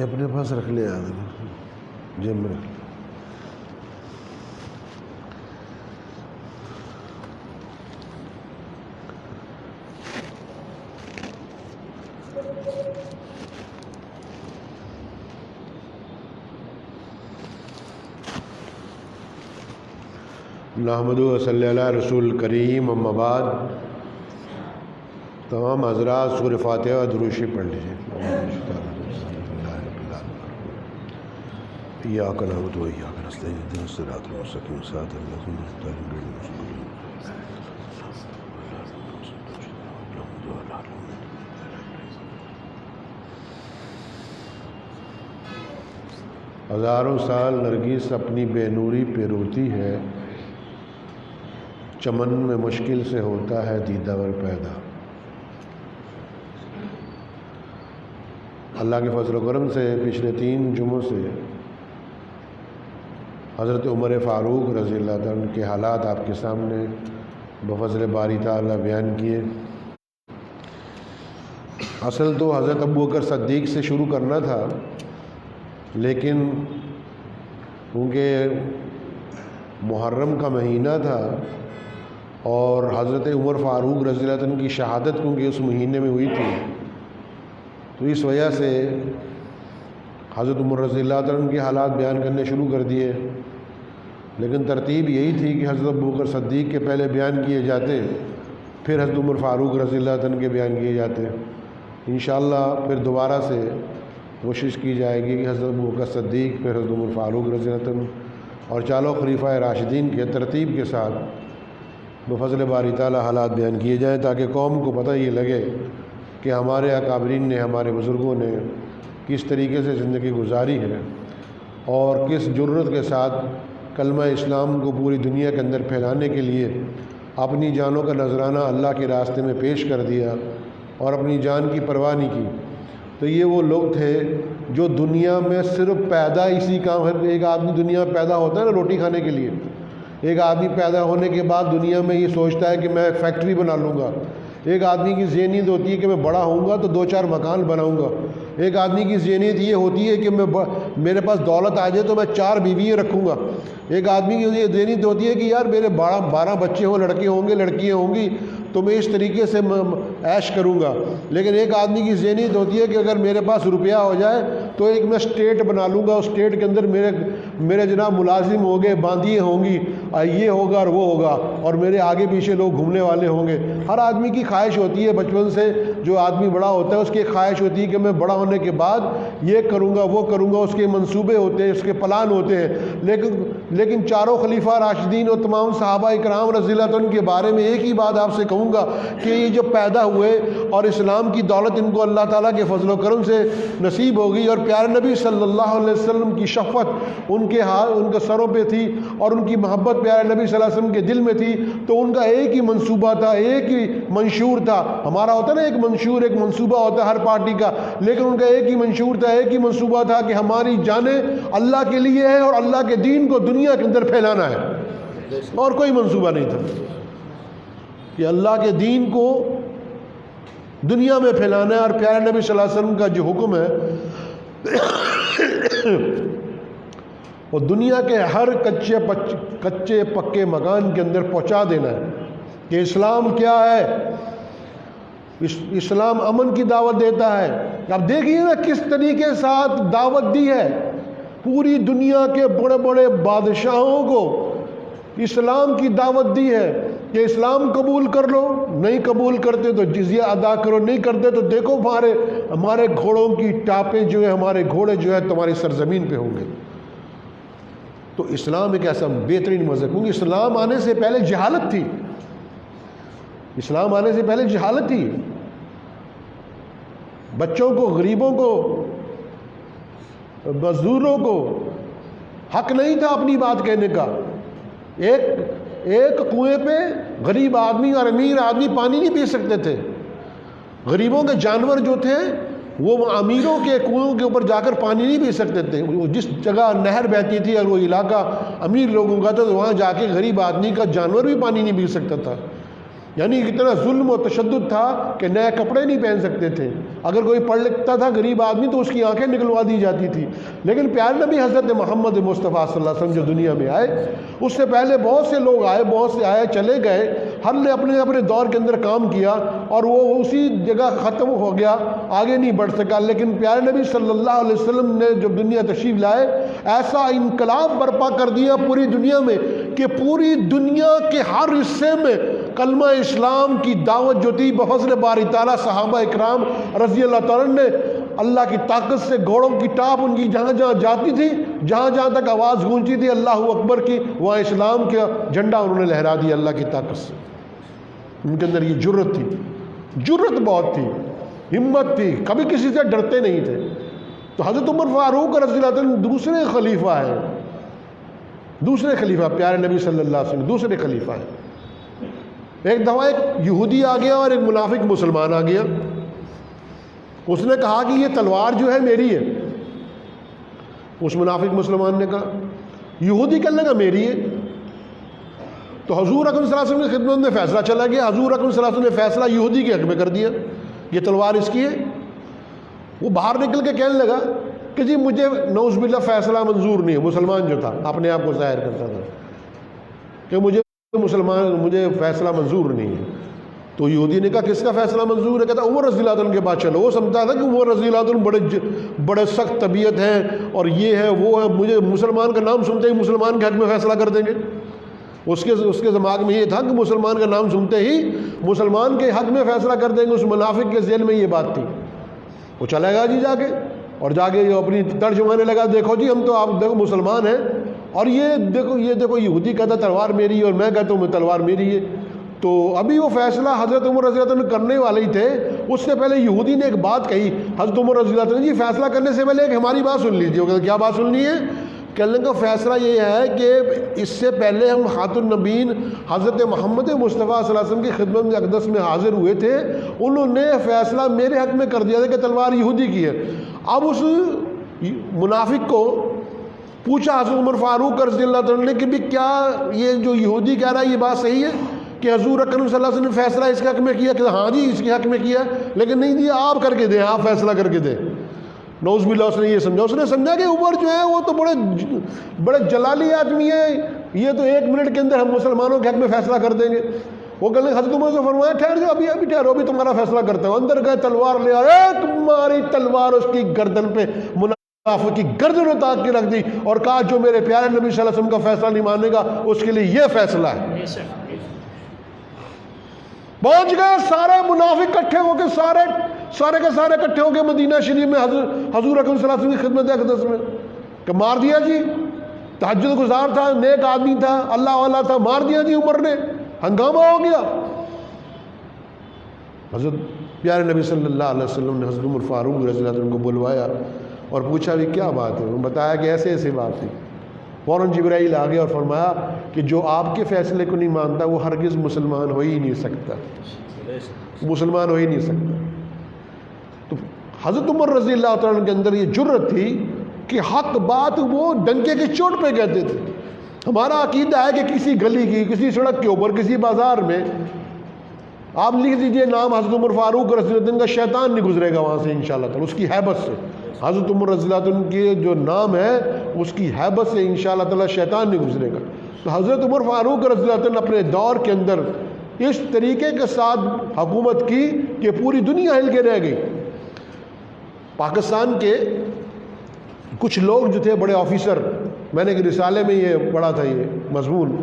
اپنے پاس رکھ لے آدمی جیب میں رکھ لے. نحمدہ و صلی اللہ رسول کریم. اما بعد، تمام حضرات سورہ فاتحہ و درود شریف پڑھ لیجیے. ایاک نعبد و ایاک نستعین اهدنا الصراط المستقیم صراط الذین انعمت علیہم غیر المغضوب علیہم. ہزاروں سال نرگس اپنی بے نوری پہ روتی ہے، چمن میں مشکل سے ہوتا ہے دیدہ ور پیدا. اللہ کے فضل و کرم سے پچھلے 3 جمعوں سے حضرت عمر فاروق رضی اللہ عنہ کے حالات آپ کے سامنے بفضل باری تعالیٰ بیان کیے. اصل تو حضرت ابوبکر صدیق سے شروع کرنا تھا، لیکن کیونکہ محرم کا مہینہ تھا اور حضرت عمر فاروق رضی اللہ عنہ کی شہادت کیونکہ اس مہینے میں ہوئی تھی، تو اس وجہ سے حضرت عمر رضی اللہ عنہ کے حالات بیان کرنے شروع کر دیے. لیکن ترتیب یہی تھی کہ حضرت ابوبکر صدیق کے پہلے بیان کیے جاتے، پھر حضرت عمر فاروق رضی اللہ عنہ کے بیان کیے جاتے. انشاءاللہ پھر دوبارہ سے کوشش کی جائے گی کہ حضرت ابوبکر صدیق، پھر حضرت عمر فاروق رضی اللہ عنہ اور چاروں خلیفہ راشدین کے ترتیب کے ساتھ بفضل باری تعالیٰ حالات بیان کیے جائیں، تاکہ قوم کو پتہ یہ لگے کہ ہمارے اکابرین نے، ہمارے بزرگوں نے کس طریقے سے زندگی گزاری ہے اور کس جرأت کے ساتھ کلمہ اسلام کو پوری دنیا کے اندر پھیلانے کے لیے اپنی جانوں کا نذرانہ اللہ کے راستے میں پیش کر دیا اور اپنی جان کی پرواہ نہیں کی. تو یہ وہ لوگ تھے جو دنیا میں صرف پیدا اسی کام ہے. ایک آدمی دنیا میں پیدا ہوتا ہے نا روٹی کھانے کے لیے، ایک آدمی پیدا ہونے کے بعد دنیا میں یہ سوچتا ہے کہ میں فیکٹری بنا لوں گا. ایک آدمی کی ذہنیت ہوتی ہے کہ میں بڑا ہوں گا تو 2-4 مکان بناؤں گا. ایک آدمی کی ذہنیت یہ ہوتی ہے کہ میرے پاس دولت آ جائے تو میں 4 بیوییں رکھوں گا. ایک آدمی کی یہ ذہنیت ہوتی ہے کہ یار میرے 12 بچے ہوں، لڑکے ہوں گے، لڑکیاں ہوں گی، تو میں اس طریقے سے عیش کروں گا. لیکن ایک آدمی کی ذہنیت ہوتی ہے کہ اگر میرے پاس روپیہ ہو جائے تو ایک میں اسٹیٹ بنا لوں گا، اس اسٹیٹ کے اندر میرے جناب ملازم ہوں گے، باندیاں ہوں گی، یہ ہوگا اور وہ ہوگا، اور میرے آگے پیچھے لوگ گھومنے والے ہوں گے. ہر آدمی کی خواہش ہوتی ہے بچپن سے، جو آدمی بڑا ہوتا ہے اس کی خواہش ہوتی ہے کہ میں بڑا ہونے کے بعد یہ کروں گا، وہ کروں گا. اس کے منصوبے ہوتے ہیں، اس کے پلان ہوتے ہیں. لیکن چاروں خلیفہ راشدین اور تمام صحابہ اکرام رضی اللہ عنہ کے بارے میں ایک ہی بات آپ سے کہوں گا کہ یہ جو پیدا ہوئے اور اسلام کی دولت ان کو اللہ تعالیٰ کے فضل و کرم سے نصیب ہو گئی، اور پیارے نبی صلی اللہ علیہ وسلم کی شفقت ان کے سروں پہ تھی اور ان کی محبت پیارے نبی صلی اللہ علیہ وسلم کے دل میں تھی، تو ان کا ایک ہی منصوبہ تھا، ایک ہی منشور تھا. ہمارا ہوتا ہے نا ایک منشور، ایک منصوبہ ہوتا ہے ہر پارٹی کا، لیکن ان کا ایک ہی منشور تھا، ایک ہی منصوبہ تھا کہ ہماری جانیں اللہ کے لیے ہیں اور اللہ کے دین کو دنیا کے اندر پھیلانا ہے. اور کوئی منصوبہ نہیں تھا کہ اللہ کے دین کو دنیا میں پھیلانا ہے. اور پیارے نبی صلی اللہ علیہ وسلم کا جو حکم ہے وہ دنیا کے ہر کچے پکے مکان کے اندر پہنچا دینا ہے کہ اسلام کیا ہے. اسلام امن کی دعوت دیتا ہے. اب دیکھیے نا کس طریقے ساتھ دعوت دی ہے. پوری دنیا کے بڑے بڑے بادشاہوں کو اسلام کی دعوت دی ہے کہ اسلام قبول کر لو، نہیں قبول کرتے تو جزیہ ادا کرو، نہیں کرتے تو دیکھو ہمارے گھوڑوں کی ٹاپیں جو ہے، ہمارے گھوڑے جو ہے تمہاری سرزمین پہ ہوں گے. تو اسلام ایک ایسا بہترین مذہب، کیونکہ اسلام آنے سے پہلے جہالت تھی. اسلام آنے سے پہلے جہالت تھی. بچوں کو، غریبوں کو، مزدوروں کو حق نہیں تھا اپنی بات کہنے کا. ایک کنویں پہ غریب آدمی اور امیر آدمی پانی نہیں پی سکتے تھے. غریبوں کے جانور جو تھے وہ امیروں کے کنویں کے اوپر جا کر پانی نہیں پی سکتے تھے. جس جگہ نہر بہتی تھی اور وہ علاقہ امیر لوگوں کا تھا تو وہاں جا کے غریب آدمی کا جانور بھی پانی نہیں پی سکتا تھا. یعنی اتنا ظلم و تشدد تھا کہ نئے کپڑے نہیں پہن سکتے تھے، اگر کوئی پڑھ لکھتا تھا غریب آدمی تو اس کی آنکھیں نکلوا دی جاتی تھی. لیکن پیارے نبی حضرت محمد مصطفیٰ صلی اللہ علیہ وسلم جو دنیا میں آئے، اس سے پہلے بہت سے لوگ آئے، بہت سے آئے چلے گئے، ہر نے اپنے اپنے دور کے اندر کام کیا اور وہ اسی جگہ ختم ہو گیا، آگے نہیں بڑھ سکا. لیکن پیارے نبی صلی اللہ علیہ وسلم نے جب دنیا تشریف لائے، ایسا انقلاب برپا کر دیا پوری دنیا میں کہ پوری دنیا کے ہر حصے میں کلمہ اسلام کی دعوت جو تھی بفضل باری تعالیٰ صحابہ اکرام رضی اللہ تعالیٰ نے اللہ کی طاقت سے گھوڑوں کی ٹاپ ان کی جہاں جہاں جاتی تھی، جہاں جہاں تک آواز گونجتی تھی اللہ اکبر کی، وہاں اسلام کا جھنڈا انہوں نے لہرا دیا اللہ کی طاقت سے. ان کے اندر یہ جرت تھی، جرت بہت تھی، ہمت تھی، کبھی کسی سے ڈرتے نہیں تھے. تو حضرت عمر فاروق رضی اللہ عنہ دوسرے خلیفہ ہیں، دوسرے خلیفہ پیارے نبی صلی اللہ علیہ وسلم دوسرے خلیفہ ہیں. ایک دفعہ ایک یہودی آ گیا اور ایک منافق مسلمان آ گیا. اس نے کہا کہ یہ تلوار جو ہے میری ہے. اس منافق مسلمان نے کہا، یہودی کہنے لگا میری ہے. تو حضور اکرم صلی اللہ علیہ وسلم کی خدمت میں فیصلہ چلا گیا. حضور اکرم صلی اللہ علیہ وسلم نے فیصلہ یہودی کے حق میں کر دیا، یہ تلوار اس کی ہے. وہ باہر نکل کے کہنے لگا کہ جی مجھے نعوذ باللہ فیصلہ منظور نہیں ہے. مسلمان جو تھا اپنے آپ کو ظاہر کرتا تھا کہ مجھے فیصلہ منظور نہیں ہے. تو یہودی نے کہا کس کا فیصلہ منظور ہے؟ کہتا عمر رضی اللہ عنہ کے پاس چلو. وہ سمجھتا تھا کہ عمر رضی اللہ عنہ بڑے سخت طبیعت ہیں اور یہ ہے وہ ہے، مجھے مسلمان کا نام سنتے ہی مسلمان کے حق میں فیصلہ کر دیں گے. اس کے دماغ میں یہ تھا کہ مسلمان کا نام سنتے ہی مسلمان کے حق میں فیصلہ کر دیں گے. اس منافق کے ذہن میں یہ بات تھی. وہ چلا گیا جی جا کے، اور جا کے اپنی ترجمانے لگا، دیکھو جی ہم تو آپ دیکھو مسلمان ہیں اور یہ دیکھو یہودی کہتا تلوار میری ہے اور میں کہتا ہوں تلوار میری ہے. تو ابھی وہ فیصلہ حضرت عمر رضی اللہ عنہ کرنے والے ہی تھے. اس سے پہلے یہودی نے ایک بات کہی حضرت عمر رضی اللہ عنہ جی فیصلہ کرنے سے پہلے ایک ہماری بات سن لیجیے. وہ کہتے کیا بات سننی ہے؟ کہنے کا فیصلہ یہ ہے کہ اس سے پہلے ہم خاتم النبیین حضرت محمد مصطفیٰ صلی اللہ علیہ وسلم کی خدمت میں اقدس میں حاضر ہوئے تھے، انہوں نے فیصلہ میرے حق میں کر دیا تھا کہ تلوار یہودی کی ہے. اب اس منافق کو پوچھا حضرت عمر فاروق رضی اللہ عنہ نے کہ بھی کیا یہ جو یہودی کہہ رہا ہے یہ بات صحیح ہے کہ حضور اکرم صلی اللہ علیہ وسلم نے فیصلہ اس کے حق میں کیا؟ کہ ہاں جی اس کے حق میں کیا، لیکن نہیں جی آپ کر کے دیں، آپ فیصلہ کر کے دیں. نعوذ باللہ اس نے یہ سمجھا، اس نے سمجھا کہ عمر جو ہے وہ تو بڑے جلالی آدمی ہے، یہ تو 1 منٹ کے اندر ہم مسلمانوں کے حق میں فیصلہ کر دیں گے. وہ کہنے حضرت عمر سے فرمایا ٹھہر جاؤ، ابھی ٹھہرو، ابھی تمہارا فیصلہ کرتا ہوں. اندر گئے، تلوار لے آئے، ایک ماری تلوار اس کی گردن پہ، منافق کی گردن اتار کے رکھ دی اور کہا جو میرے پیارے نبی صلی اللہ علیہ وسلم کا فیصلہ نہیں مانے گا اس کے لیے یہ فیصلہ ہے. پہنچ گئے سارے منافق اکٹھے ہو کے، سارے کے سارے اکٹھے ہو کے مدینہ شریف میں حضور اکرم صلی اللہ علیہ وسلم کی خدمت اقدس میں کہ مار دیا جی. تہجد گزار تھا، نیک آدمی تھا، اللہ والا تھا، مار دیا جی عمر نے، ہنگامہ ہو گیا. حضرت پیارے نبی صلی اللہ علیہ وسلم نے حضرت عمر فاروق رضی اللہ عنہ کو بلوایا اور پوچھا بھی کیا بات ہے؟ انہوں نے بتایا کہ ایسے ایسے بات تھی. فوراً جبرائیل آ گیا اور فرمایا کہ جو آپ کے فیصلے کو نہیں مانتا وہ ہرگز مسلمان ہو ہی نہیں سکتا، مسلمان ہو ہی نہیں سکتا. تو حضرت عمر رضی اللہ عنہ کے اندر یہ جرت تھی کہ حق بات وہ ڈنکے کی چوٹ پہ کہتے تھے. ہمارا عقیدہ ہے کہ کسی گلی کی، کسی سڑک کے اوپر، کسی بازار میں آپ لکھ دیجئے نام حضرت عمر فاروق رضی اللہ عنہ کا، شیطان نہیں گزرے گا وہاں سے انشاءاللہ تعالی. اس کی ہیبت سے حضرت عمر رضی اللہ عنہ کے جو نام ہے اس کی ہیبت سے انشاءاللہ تعالی شیطان نہیں گزرے گا. تو حضرت عمر فاروق رضی اللہ عنہ اپنے دور کے اندر اس طریقے کے ساتھ حکومت کی کہ پوری دنیا ہل کے رہ گئی. پاکستان کے کچھ لوگ جو تھے بڑے آفیسر، میں نے ایک رسالے میں یہ پڑھا تھا یہ مضمون،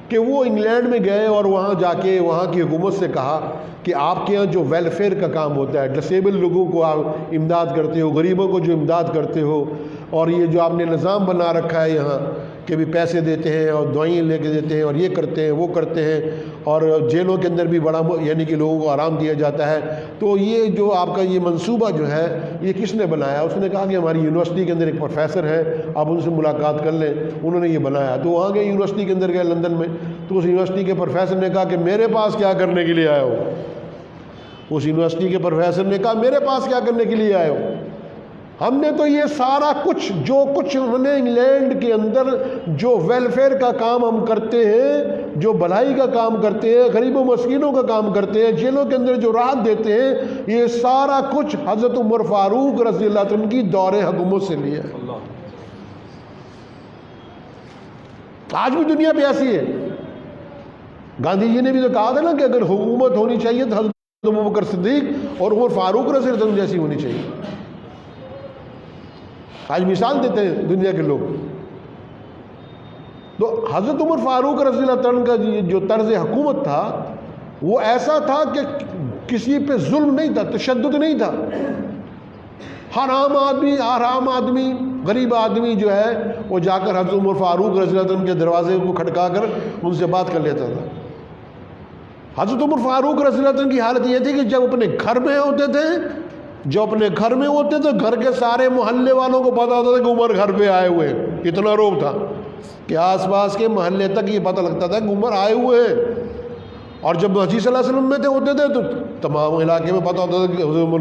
کہ وہ انگلینڈ میں گئے اور وہاں جا کے وہاں کی حکومت سے کہا کہ آپ کے یہاں جو ویلفیئر کا کام ہوتا ہے، ڈسیبل لوگوں کو آپ امداد کرتے ہو، غریبوں کو جو امداد کرتے ہو، اور یہ جو آپ نے نظام بنا رکھا ہے یہاں کہ بھی پیسے دیتے ہیں اور دعائیں لے کے دیتے ہیں اور یہ کرتے ہیں وہ کرتے ہیں، اور جیلوں کے اندر بھی بڑا یعنی کہ لوگوں کو آرام دیا جاتا ہے، تو یہ جو آپ کا یہ منصوبہ جو ہے یہ کس نے بنایا؟ اس نے کہا کہ ہماری یونیورسٹی کے اندر ایک پروفیسر ہے، آپ ان سے ملاقات کر لیں، انہوں نے یہ بنایا. تو وہاں گئے یونیورسٹی کے اندر گئے لندن میں، تو اس یونیورسٹی کے پروفیسر نے کہا کہ میرے پاس کیا کرنے کے لیے آئے ہو؟ اس یونیورسٹی کے پروفیسر نے کہا میرے پاس کیا کرنے کے لیے آئے ہو؟ ہم نے تو یہ سارا کچھ جو کچھ انہوں نے انگلینڈ کے اندر جو ویلفیئر کا کام ہم کرتے ہیں، جو بھلائی کا کام کرتے ہیں، غریب و مسکینوں کا کام کرتے ہیں، جیلوں کے اندر جو راحت دیتے ہیں، یہ سارا کچھ حضرت عمر فاروق رضی اللہ عنہ کی دور حکومت سے لیا ہے۔ آج بھی دنیا پہ ایسی ہے۔ گاندھی جی نے بھی تو کہا تھا نا کہ اگر حکومت ہونی چاہیے تو حضرت ابوبکر صدیق اور عمر فاروق رضی اللہ عنہ جیسی ہونی چاہیے۔ آج مثال دیتے ہیں دنیا کے لوگ۔ تو حضرت عمر فاروق رضی اللہ عنہ کا جو طرز حکومت تھا وہ ایسا تھا کہ کسی پہ ظلم نہیں تھا، تشدد نہیں تھا۔ ہر عام آدمی غریب آدمی جو ہے وہ جا کر حضرت عمر فاروق رضی اللہ عنہ کے دروازے کو کھٹکا کر ان سے بات کر لیتا تھا۔ حضرت عمر فاروق رضی اللہ عنہ کی حالت یہ تھی کہ جب اپنے گھر میں ہوتے تھے گھر کے سارے محلے والوں کو پتا ہوتا تھا کہ عمر گھر پہ آئے ہوئے ہیں۔ اتنا روب تھا کہ آس پاس کے محلے تک یہ پتہ لگتا تھا کہ عمر آئے ہوئے ہیں۔ اور جب مسجد صلی اللہ علیہ وسلم میں ہوتے تھے تو تمام علاقے میں پتہ ہوتا تھا کہ حضرت عمر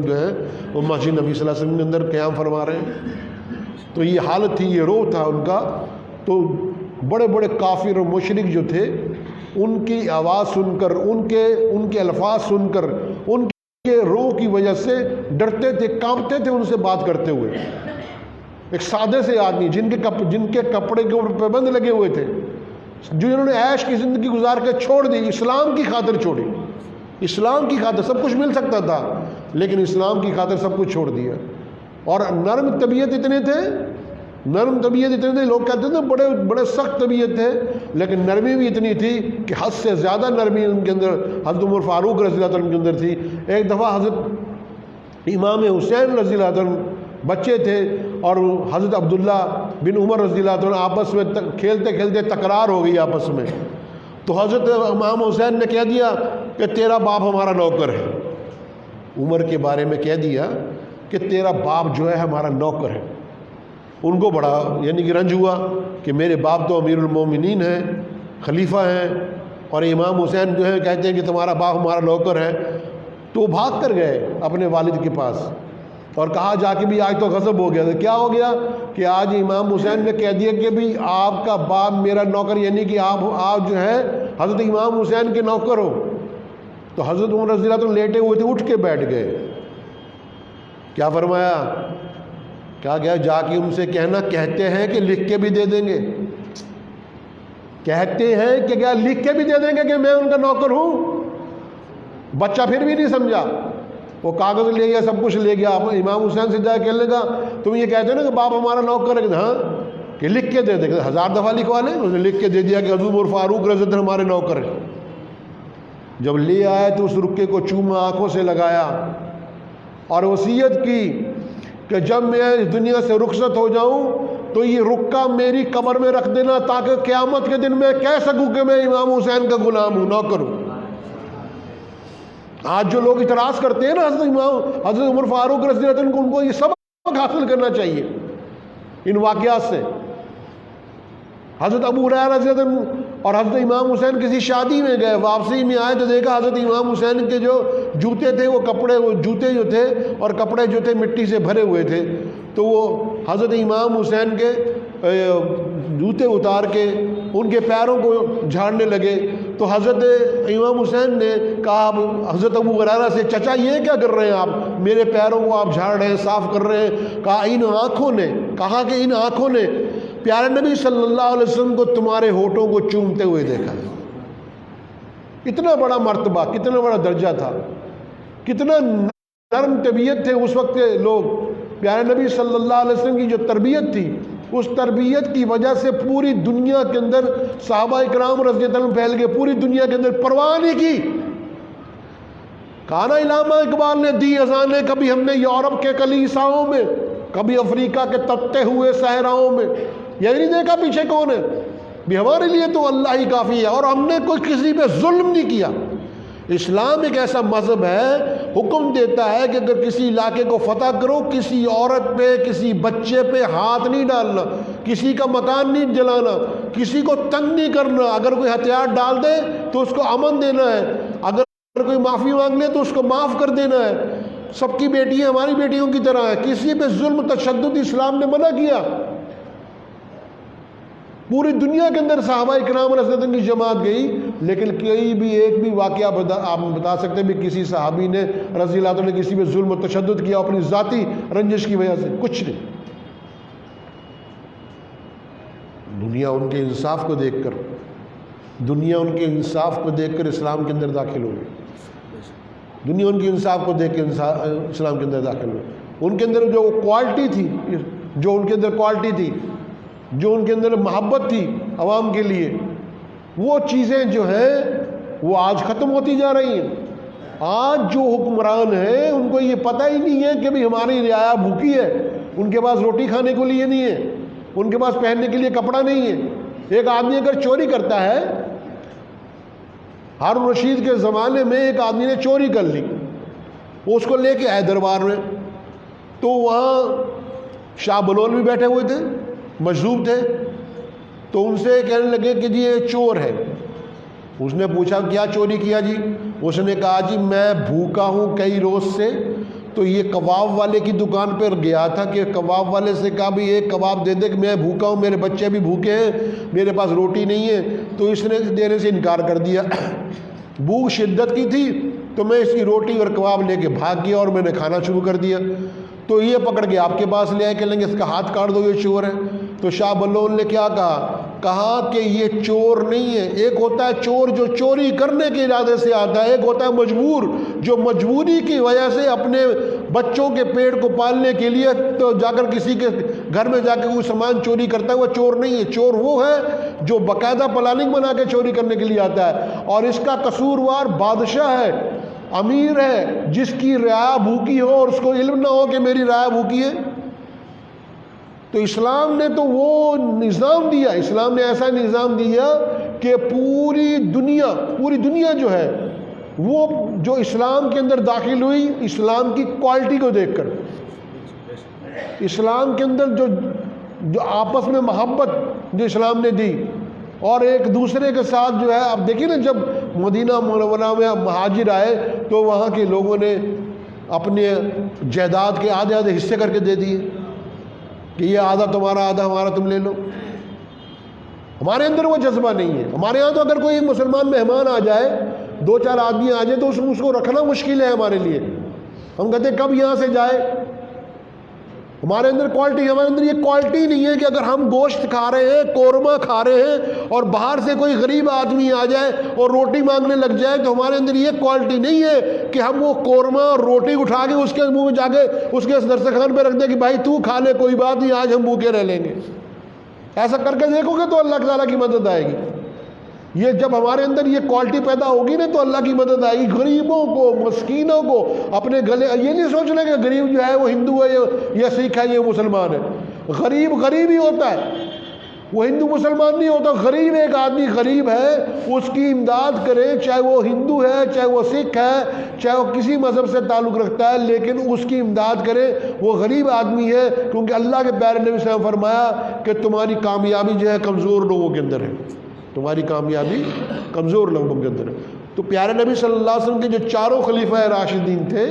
جو ہے وہ مسجد نبی صلی اللہ علیہ وسلم کے اندر قیام فرما رہے ہیں۔ تو یہ حالت تھی، یہ روب تھا ان کا۔ تو بڑے بڑے کافر اور مشرک جو تھے ان کی آواز سن کر، ان کے الفاظ سن کر، ان کے روح کی وجہ سے ڈرتے تھے، کانپتے تھے ان سے بات کرتے ہوئے۔ ایک سادے سے آدمی جن کے کپڑے کے اوپر پابند لگے ہوئے تھے، جنہوں نے عیش کی زندگی گزار کے چھوڑ دی، اسلام کی خاطر چھوڑی، اسلام کی خاطر سب کچھ مل سکتا تھا لیکن اسلام کی خاطر سب کچھ چھوڑ دیا۔ اور نرم طبیعت اتنے تھے، لوگ کہتے تھے بڑے بڑے سخت طبیعت تھے، لیکن نرمی بھی اتنی تھی کہ حد سے زیادہ نرمی ان کے اندر حضرت عمر فاروق رضی اللہ عنہ کے اندر تھی۔ ایک دفعہ حضرت امام حسین رضی اللہ عنہ بچے تھے اور حضرت عبداللہ بن عمر رضی اللہ عنہ آپس میں کھیلتے کھیلتے تکرار ہو گئی آپس میں۔ تو حضرت امام حسین نے کہہ دیا کہ تیرا باپ ہمارا نوکر ہے، عمر کے بارے میں کہہ دیا کہ تیرا باپ جو ہے ہمارا نوکر ہے۔ ان کو بڑا یعنی کہ رنج ہوا کہ میرے باپ تو امیر المومنین ہیں، خلیفہ ہیں، اور امام حسین جو ہے کہتے ہیں کہ تمہارا باپ ہمارا نوکر ہے۔ تو وہ بھاگ کر گئے اپنے والد کے پاس اور کہا جا کے بھی آج تو غضب ہو گیا تھا۔ کیا ہو گیا کہ آج امام حسین نے کہہ دیا کہ بھی آپ کا باپ میرا نوکر، یعنی کہ آپ جو ہے حضرت امام حسین کے نوکر ہو۔ تو حضرت عمر رضی اللہ عنہ لیٹے ہوئے تھے، اٹھ کے بیٹھ گئے۔ کیا فرمایا؟ کیا جا کے ان سے کہنا، کہتے ہیں کہ لکھ کے بھی دے دیں گے، کہتے ہیں کہ کیا لکھ کے بھی دے دیں گے کہ میں ان کا نوکر ہوں۔ بچہ پھر بھی نہیں سمجھا، وہ کاغذ لے گیا، سب کچھ لے گیا۔ امام حسین سے جا کے کہنے لگا تم یہ کہتے ہیں نا کہ باپ ہمارا نوکر ہے، ہاں کہ لکھ کے دے دیں گے، 1000 دفعہ لکھوا لیں۔ اس نے لکھ کے دے دیا کہ حضرت عمر فاروق رضی اللہ عنہ ہمارے نوکر ہیں۔ جب لے آئے تو اس رکے کو چوما، آنکھوں سے لگایا اور وصیت کی کہ جب میں اس دنیا سے رخصت ہو جاؤں تو یہ رکا میری قبر میں رکھ دینا تاکہ قیامت کے دن میں کہہ سکوں کہ میں امام حسین کا غلام ہوں، نوکر ہوں۔ آج جو لوگ اعتراض کرتے ہیں نا حضرت عمر فاروق رضی اللہ عنہ کو، ان کو یہ سبق حاصل کرنا چاہیے ان واقعات سے۔ حضرت ابو ہریرہ رضی اللہ عنہ اور حضرت امام حسین کسی شادی میں گئے، واپسی میں آئے تو دیکھا حضرت امام حسین کے جو جوتے تھے وہ جوتے جو تھے اور کپڑے جو تھے مٹی سے بھرے ہوئے تھے۔ تو وہ حضرت امام حسین کے جوتے اتار کے ان کے پیروں کو جھاڑنے لگے۔ تو حضرت امام حسین نے کہا حضرت ابو ہریرہ سے، چچا یہ کیا کر رہے ہیں آپ؟ میرے پیروں کو آپ جھاڑ رہے ہیں، صاف کر رہے ہیں۔ کہا ان آنکھوں نے پیارے نبی صلی اللہ علیہ وسلم کو تمہارے ہونٹوں کو چومتے ہوئے دیکھا۔ کتنا بڑا مرتبہ، کتنا بڑا درجہ تھا، کتنا نرم طبیعت تھے اس وقت کے لوگ۔ پیارے نبی صلی اللہ علیہ وسلم کی جو تربیت تھی، اس تربیت کی وجہ سے پوری دنیا کے اندر صحابہ اکرام رضی اللہ عنہم پھیل گئے، پوری دنیا کے اندر پرواہ نہیں کی۔ کہا نا علامہ اقبال نے دی اذانیں، کبھی ہم نے یورپ کے کلیساؤں میں، کبھی افریقہ کے تپتے ہوئے صحراؤں میں، یہ نہیں دیکھا پیچھے کون ہے، بھی ہمارے لیے تو اللہ ہی کافی ہے، اور ہم نے کوئی کسی پہ ظلم نہیں کیا۔ اسلام ایک ایسا مذہب ہے، حکم دیتا ہے کہ اگر کسی علاقے کو فتح کرو، کسی عورت پہ، کسی بچے پہ ہاتھ نہیں ڈالنا، کسی کا مکان نہیں جلانا، کسی کو تنگ نہیں کرنا۔ اگر کوئی ہتھیار ڈال دے تو اس کو امن دینا ہے، اگر کوئی معافی مانگ لے تو اس کو معاف کر دینا ہے۔ سب کی بیٹیاں ہماری بیٹیوں کی طرح ہیں، کسی پہ ظلم تشدد اسلام نے منع کیا۔ پوری دنیا کے اندر صحابہ اکرام علیہ السلام کی جماعت گئی، لیکن کوئی بھی ایک بھی واقعہ آپ بتا سکتے بھی کسی صحابی نے رضی اللہ عنہ نے کسی پہ ظلم و تشدد کیا اپنی ذاتی رنجش کی وجہ سے؟ کچھ نہیں۔ دنیا ان کے انصاف کو دیکھ کر اسلام کے اندر داخل ہو گئی۔ دنیا ان کے انصاف کو دیکھ کے اسلام کے اندر داخل ہوئی۔ ان کے اندر جو کوالٹی تھی، جو ان کے اندر محبت تھی عوام کے لیے، وہ چیزیں جو ہیں وہ آج ختم ہوتی جا رہی ہیں۔ آج جو حکمران ہیں ان کو یہ پتہ ہی نہیں ہے کہ بھی ہماری رعایا بھوکی ہے، ان کے پاس روٹی کھانے کو لیے نہیں ہے، ان کے پاس پہننے کے لیے کپڑا نہیں ہے۔ ایک آدمی اگر چوری کرتا ہے، ہارون رشید کے زمانے میں ایک آدمی نے چوری کر لی، وہ اس کو لے کے آئے دربار میں، تو وہاں شاہ بلول بھی بیٹھے ہوئے تھے، مجذوب تھے، تو ان سے کہنے لگے کہ جی یہ چور ہے۔ اس نے پوچھا کیا چوری کیا جی؟ اس نے کہا جی میں بھوکا ہوں کئی روز سے، تو یہ کباب والے کی دکان پر گیا تھا کہ کباب والے سے کہا بھی ایک کباب دے دے کہ میں بھوکا ہوں، میرے بچے بھی بھوکے ہیں، میرے پاس روٹی نہیں ہے، تو اس نے دینے سے انکار کر دیا۔ بھوک شدت کی تھی تو میں اس کی روٹی اور کباب لے کے بھاگ گیا اور میں نے کھانا شروع کر دیا، تو یہ پکڑ کے آپ کے پاس لے آئے کہ لیں گے اس کا ہاتھ کاٹ دو، یہ چور ہے۔ تو شاہ بلول نے کیا کہا کہ یہ چور نہیں ہے، ایک ہوتا ہے چور جو چوری کرنے کے ارادے سے آتا ہے، ایک ہوتا ہے مجبور جو مجبوری کی وجہ سے اپنے بچوں کے پیٹ کو پالنے کے لیے تو جا کر کسی کے گھر میں جا کے کوئی سامان چوری کرتا ہے، وہ چور نہیں ہے۔ چور وہ ہے جو باقاعدہ پلاننگ بنا کے چوری کرنے کے لیے آتا ہے، اور اس کا قصوروار بادشاہ ہے، امیر ہے، جس کی رعایا بھوکی ہو اور اس کو علم نہ ہو کہ میری رعایا بھوکی ہے۔ تو اسلام نے تو وہ نظام دیا، اسلام نے ایسا نظام دیا کہ پوری دنیا جو ہے وہ جو اسلام کے اندر داخل ہوئی اسلام کی کوالٹی کو دیکھ کر، اسلام کے اندر جو آپس میں محبت جو اسلام نے دی، اور ایک دوسرے کے ساتھ جو ہے، آپ دیکھیے نا جب مدینہ منورہ میں مہاجر آئے تو وہاں کے لوگوں نے اپنے جائیداد کے آدھے آدھے حصے کر کے دے دیے کہ یہ آدھا تمہارا آدھا ہمارا، تم لے لو۔ ہمارے اندر وہ جذبہ نہیں ہے۔ ہمارے یہاں تو اگر کوئی مسلمان مہمان آ جائے، دو چار آدمی آ جائے، تو اس کو رکھنا مشکل ہے ہمارے لیے، ہم کہتے ہیں کب یہاں سے جائے۔ ہمارے اندر یہ کوالٹی نہیں ہے کہ اگر ہم گوشت کھا رہے ہیں، قورمہ کھا رہے ہیں، اور باہر سے کوئی غریب آدمی آ جائے اور روٹی مانگنے لگ جائے، تو ہمارے اندر یہ کوالٹی نہیں ہے کہ ہم وہ قورمہ اور روٹی اٹھا کے اس کے منہ میں جا کے اس کے دسترخوان پہ رکھ دیں کہ بھائی تو کھا لے، کوئی بات نہیں، آج ہم بھوکے رہ لیں گے۔ ایسا کر کے دیکھو گے تو اللہ تعالیٰ کی مدد آئے گی۔ یہ جب ہمارے اندر یہ کوالٹی پیدا ہوگی نا تو اللہ کی مدد آئے گی۔ غریبوں کو، مسکینوں کو اپنے گلے، یہ نہیں سوچنا کہ غریب جو ہے وہ ہندو ہے یا سکھ ہے یا مسلمان ہے۔ غریب ہی ہوتا ہے، وہ ہندو مسلمان نہیں ہوتا۔ غریب ایک آدمی غریب ہے، اس کی امداد کرے، چاہے وہ ہندو ہے، چاہے وہ سکھ ہے، چاہے وہ کسی مذہب سے تعلق رکھتا ہے، لیکن اس کی امداد کرے، وہ غریب آدمی ہے، کیونکہ اللہ کے پیارے نبی صلی اللہ علیہ وسلم نے فرمایا کہ تمہاری کامیابی جو ہے کمزور لوگوں کے اندر ہے، تمہاری کامیابی کمزور لوگوں کے اندر ہے۔ تو پیارے نبی صلی اللہ علیہ وسلم کے جو چاروں خلیفہ راشدین تھے،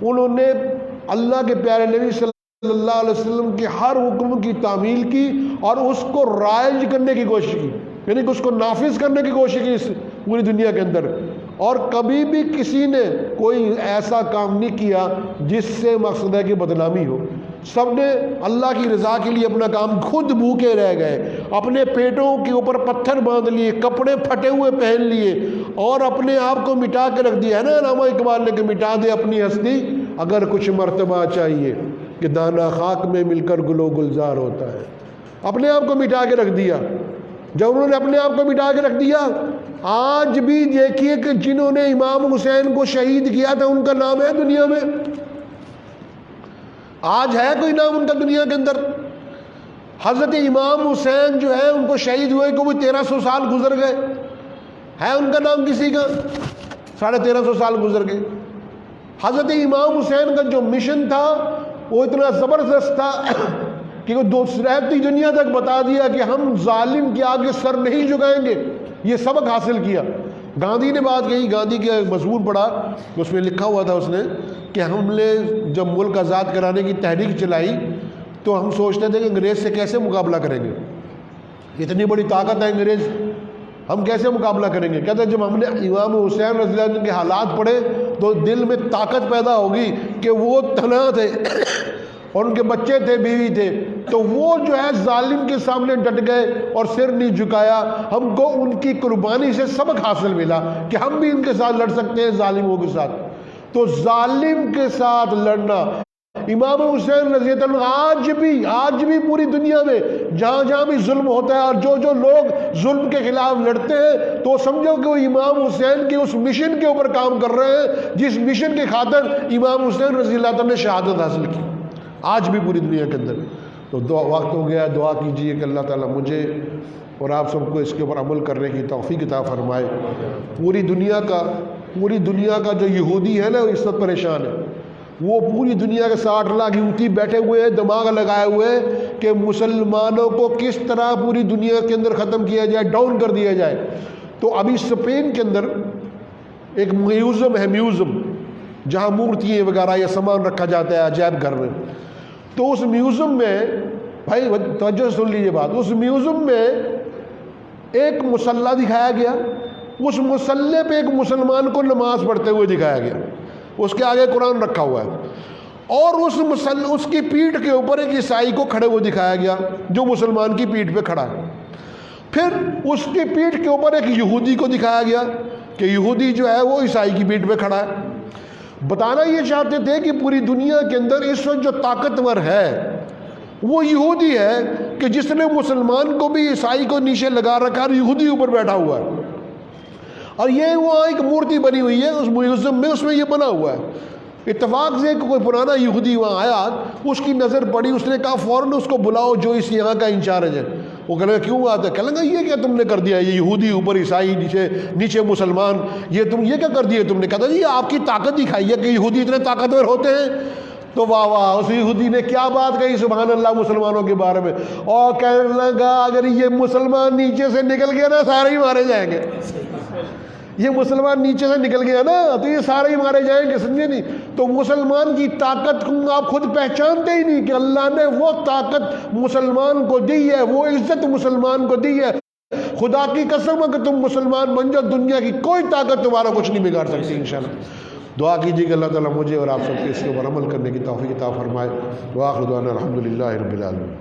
انہوں نے اللہ کے پیارے نبی صلی اللہ علیہ وسلم کے ہر حکم کی تعمیل کی اور اس کو رائج کرنے کی کوشش کی، یعنی کہ اس کو نافذ کرنے کی کوشش کی اس پوری دنیا کے اندر۔ اور کبھی بھی کسی نے کوئی ایسا کام نہیں کیا جس سے مقصد ہے کہ بدنامی ہو۔ سب نے اللہ کی رضا کے لیے اپنا کام، خود بھوکے رہ گئے، اپنے پیٹوں کے اوپر پتھر باندھ لیے، کپڑے پھٹے ہوئے پہن لیے، اور اپنے آپ کو مٹا کے رکھ دیا ہے نا علامہ اقبال نے کہ مٹا دے اپنی ہستی اگر کچھ مرتبہ چاہیے، کہ دانہ خاک میں مل کر گل و گلزار ہوتا ہے۔ اپنے آپ کو مٹا کے رکھ دیا۔ جب انہوں نے اپنے آپ کو مٹا کے رکھ دیا، آج بھی دیکھیے کہ جنہوں نے امام حسین کو شہید کیا تھا ان کا نام ہے دنیا میں؟ آج ہے کوئی نام ان کا دنیا کے اندر؟ حضرت امام حسین جو ہے ان کو شہید ہوئے کہ وہ 1300 سال گزر گئے، ہے ان کا نام کسی کا؟ 1350 سال گزر گئے۔ حضرت امام حسین کا جو مشن تھا وہ اتنا زبردست تھا کہ وہ رہتی دنیا تک بتا دیا کہ ہم ظالم کے آگے سر نہیں جھکائیں گے۔ یہ سبق حاصل کیا۔ گاندھی نے بات کہی، گاندھی کا مضمون پڑھا، اس میں لکھا ہوا تھا اس نے کہ ہم نے جب ملک آزاد کرانے کی تحریک چلائی تو ہم سوچتے تھے کہ انگریز سے کیسے مقابلہ کریں گے، اتنی بڑی طاقت ہے انگریز، ہم کیسے مقابلہ کریں گے؟ کہتے ہیں جب ہم نے امام حسین رضی اللہ عنہ کے حالات پڑھے تو دل میں طاقت پیدا ہوگی کہ وہ تنہا تھے اور ان کے بچے تھے، بیوی تھے، تو وہ جو ہے ظالم کے سامنے ڈٹ گئے اور سر نہیں جھکایا۔ ہم کو ان کی قربانی سے سبق حاصل ملا کہ ہم بھی ان کے ساتھ لڑ سکتے ہیں، ظالموں کے ساتھ۔ تو ظالم کے ساتھ لڑنا، امام حسین رضی اللہ عنہ آج بھی پوری دنیا میں جہاں جہاں بھی ظلم ہوتا ہے اور جو لوگ ظلم کے خلاف لڑتے ہیں تو سمجھو کہ وہ امام حسین کے اس مشن کے اوپر کام کر رہے ہیں جس مشن کے خاطر امام حسین رضی اللہ عنہ نے شہادت حاصل کی، آج بھی پوری دنیا کے اندر۔ تو وقت ہو گیا، دعا کیجئے کہ اللہ تعالیٰ مجھے اور آپ سب کو اس کے اوپر عمل کرنے کی توفیق عطا فرمائے۔ پوری دنیا کا جو یہودی ہے نا وہ اس وقت پریشان ہے، وہ پوری دنیا کے 60 لاکھ یہودی بیٹھے ہوئے ہیں، دماغ لگائے ہوئے ہیں کہ مسلمانوں کو کس طرح پوری دنیا کے اندر ختم کیا جائے، ڈاؤن کر دیا جائے۔ تو ابھی اسپین کے اندر ایک میوزیم ہے، جہاں مورتیاں وغیرہ یا سامان رکھا جاتا ہے عجائب گھر میں۔ تو اس میوزیم میں، بھائی توجہ سن لیجیے بات، اس میوزیم میں ایک مصلی دکھایا گیا، اس مصلی پہ ایک مسلمان کو نماز پڑھتے ہوئے دکھایا گیا، اس کے آگے قرآن رکھا ہوا ہے، اور اس کی پیٹھ کے اوپر ایک عیسائی کو کھڑے ہوئے دکھایا گیا جو مسلمان کی پیٹھ پہ کھڑا ہے۔ پھر اس کی پیٹھ کے اوپر ایک یہودی کو دکھایا گیا کہ یہودی جو ہے وہ عیسائی کی پیٹھ پہ کھڑا ہے۔ بتانا یہ چاہتے تھے کہ پوری دنیا کے اندر اس وقت جو طاقتور ہے وہ یہودی ہے کہ جس نے مسلمان کو بھی عیسائی کو نیچے لگا رکھا اور یہودی اوپر بیٹھا ہوا ہے، اور یہ وہاں ایک مورتی بنی ہوئی ہے اس میوزیم میں، اس میں یہ بنا ہوا ہے۔ اتفاق سے کوئی پرانا یہودی وہاں آیا، اس کی نظر پڑی، اس نے کہا فوراً اس کو بلاؤ جو اس یہاں کا انچارج ہے۔ وہ کہنے لگا کیوں آتا ہے؟ کہنے لگا یہ کیا تم نے کر دیا، یہ یہودی اوپر عیسائی نیچے مسلمان، یہ کیا کر دیا تم نے؟ کہا جی آپ کی طاقت دکھائی ہے کہ یہودی اتنے طاقتور ہوتے ہیں۔ تو واہ واہ، اس یہودی نے کیا بات کہی سبحان اللہ مسلمانوں کے بارے میں، اور کہنے لگا اگر یہ مسلمان نیچے سے نکل گیا نا سارے ہی مارے جائیں گے، یہ مسلمان نیچے سے نکل گیا نا تو یہ سارے ہی مارے جائیں گے، سمجھے نہیں؟ تو مسلمان کی طاقت کو آپ خود پہچانتے ہی نہیں کہ اللہ نے وہ طاقت مسلمان کو دی ہے، وہ عزت مسلمان کو دی ہے۔ خدا کی قسم ہے کہ تم مسلمان بن جاؤ، دنیا کی کوئی طاقت تمہارا کچھ نہیں بگاڑ سکتی انشاءاللہ۔ دعا کیجیے کہ اللہ تعالیٰ مجھے اور آپ سب کے اس کے اوپر عمل کرنے کی توفیق عطا فرمائے۔ وآخر دعوانا الحمدللہ رب العالمین۔